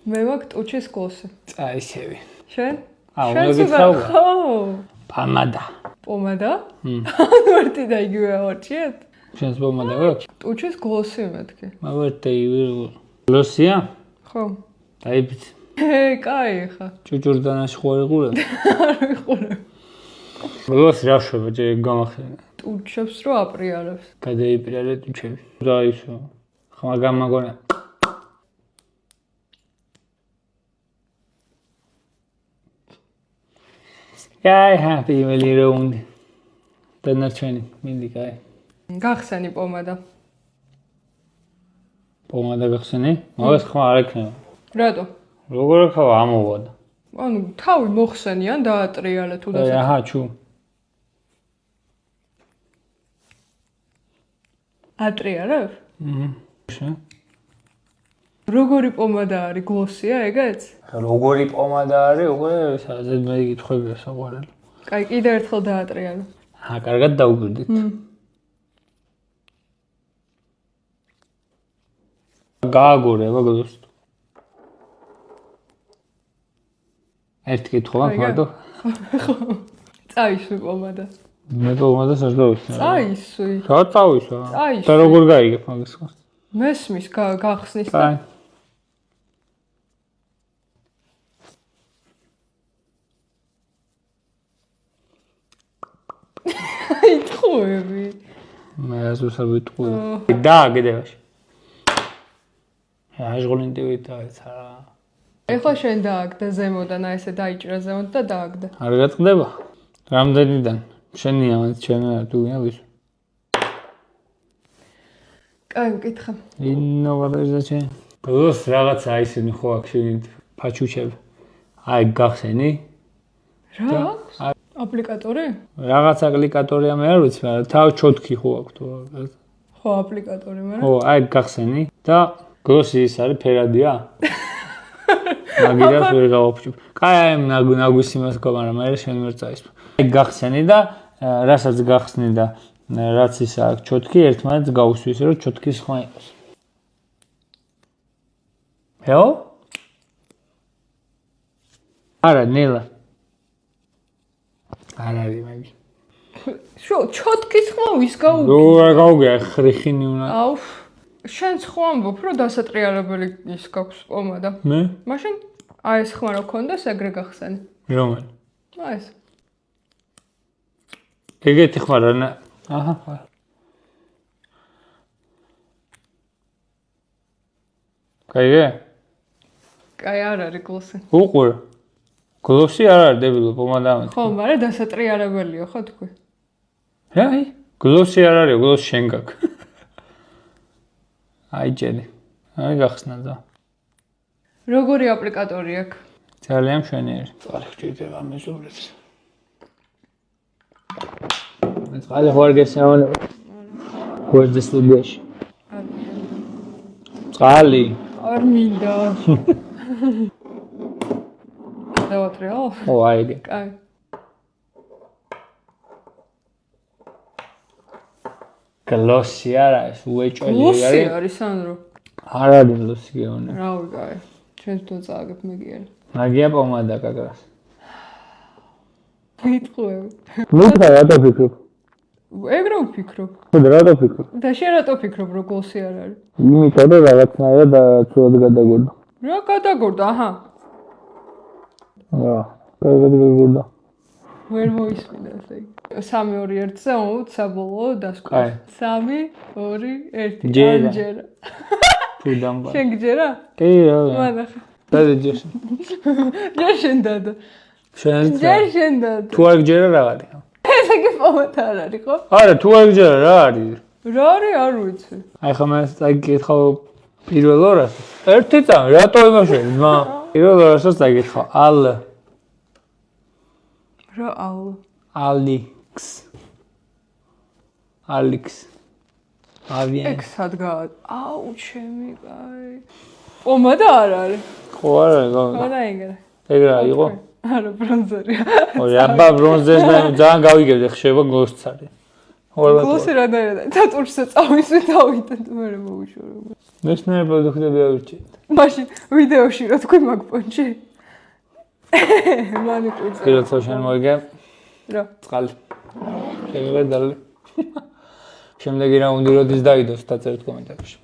მე მაქვს ტუჩის გლოსი. წაისევი. შენ? უნდა გითხრა. ხო. პომადა. პომადა? ვერტი და იგივე ავარჩიეთ? შენს პომადა გაქვს? ტუჩის გლოსი მეთქი. მოვერტე იგივე. გლოსია? ხო. დაიბიცი. კაი ხა. ჭუჭურდანაში ხო იყურებ? არ ვიყურებ. გლოსი რა შვება ჯერ გამახსენე. ტუჩებს რო აპრიალებს. გადაიპირალე ტუჩები. და ისო. ხმა მაგონა. Guy happy really round. დანარჩენი მინდი კაი. გახსენი პომადა. პომადა გახსენი? მაგას ხმა არ ექნება. რატო? როგორ ხავა ამოვადა? ანუ თავი მოხსენი ან დაატრიალე თუ დასაწყო. აჰა, ჩუ. ატრიალებ? შენ? როგორი პომადა არის? გლოსია ეგეც? როგორი პომადა არის? უკვე სადაც მე გითხვებია საყვარელი. კაი, კიდე ერთხელ დაატრიალე. აჰა, კარგად დაუგვირდით. გააგორება გლოსს. ერთი კითხვა მარტო. წაისვი პომადა. მე პომადას არ დავისვი. წაისვი. რა წავისვა? წაისვი. და როგორ გაიგებ მაგას ხო? მესმის გახსნის და კაი. იტყუები. მე ასუს არ ვიტყუე. და გედევაში. აჟღოლინდივით დაეცა რა. ეხლა შენ დააგდა ზემოდან, აი ესე დაიჭრა ზემოთ და დააგდა. არ გატყდება? რამდენიდან? შენია მას ჩემი არ თუ ვინ არის? კაი, მკითხა. ინოვატორია შენ. გლოს რაღაცა ისინი ხო აქ შენ ფაჩუჩები. აი გახსენი? რა აქვს? აპლიკატორი? რაღაც აპლიკატორია მე არ ვიცი, მაგრამ თავ ჩოთკი ხო აქვს თუ. ხო, აპლიკატორი, მაგრამ ხო, აი გახსენი და გლოსი ის არის ფერადია? მაგიდას ვერ გავაფუჭებ. კაი, აი ნაგვის იმას გქო, მაგრამ მე შენ ვერ წაისვი. აი გახსენი და რასაც გახსნი და რაც ის აქვს ჩოთკი ერთმანეთს გავუსვი ისე რომ ჩოთკის ხმა იყოს. ჰეო? არა, ნელა. არ არის მაგი. შო, ჩოთკის ხმა ვის გაუგე? რა გავუგე, ხრიხინი უნდა. აუ, შენც ხო ამბობ, რომ დასატრიალებელი ის გაქვს პომადა. მე? მაშინ აი ეს ხმა რო ქონდეს, ეგრე გახსენი. რომელი? აი ეს. ეგეთი ხმა რა? აჰა, ხო. კაიგე? კაი, არ არის გლოსი. უყურე. გლოსი არ არის დებილო პომადა ამეთ. ხო, მაგრამ დასატრიალებელია ხო თქვი? რა? გლოსი არ არის, გლოსი შენ გაქვს. აი ჯერი. აი გახსნა და. როგორი აპლიკატორი აქვს? ძალიან მშვენიერი. წყალი გჭირდება მეზობლებს. მე წყალი ხო არ გესაუბრებ. გვერდზე სტუდიაში. წყალი. არ მინდა. დავატრიალო? ო, აი ეგ. კაი. გლოსი არა, ეს უეჭველი გლოსი არის ანრო. არ არის გლოსი გეონე. რავი, კაი. ჩვენ თვითონ წააგებ მეგიერი. მაგია პომადა კაკრას. ვიტყუები. ნუ რა ფიქრობ? ეგრე ვფიქრობ. ხო და რა ფიქრობ? და შენ რატო ფიქრობ, რომ გლოსი არ არის? იმიტომ რომ რაღაცნაირად ცუდად გადაგორდა. რა გადაგორდა, აჰა. რა, კარგად გადაგორდა. ვერ მოისმინა ესე იგი. 3-2-1-ზე ამოვთ საბოლოო დასკვა. კაი. 3-2-1. ჯერა. ჯერა. თუ დამბა. შენ გჯერა? კი რა. მანახა. დადი ჯერ. ჯერ შენ დადა. შენ ჯერ შენ დადა. თუ არ გჯერა რა არის? ესე იგი პომადა არ არის ხო? არა, თუ არ გჯერა რა არის? რა არის არ ვიცი. აი ხომ ეს წაგიკითხავ პირველ ორას. ერთი წამი, რატო იმაშენი? მა პირველ ორასაც წაგიკითხავ. ალ. რა ალ? ალიქს. ალიქს. ავიან. ეგ სად გავა? აუ, ჩემი კაი. პომადა არ არის. ხო არა, გა. არა ეგრე. ეგრე იყო? არა, ბრონზერია. ოი, აბა ბრონზეს ძალიან გავიგებდი, ხშება გლოსცარი. გლოსი რადარადა დატურშა წავისვი დავიდეთ მე მოვიშორო. მეცნიერ პროდუქტები ავირჩიეთ. მაშინ ვიდეოში რა თქვი მაგ პონჩი? მანი ყვიძა. პიროცა შენ მოიგე რა? წყალი. შემიძლია დალი. შემდეგი რაუნდი როდის დაიდოს დაწერთ კომენტარებში.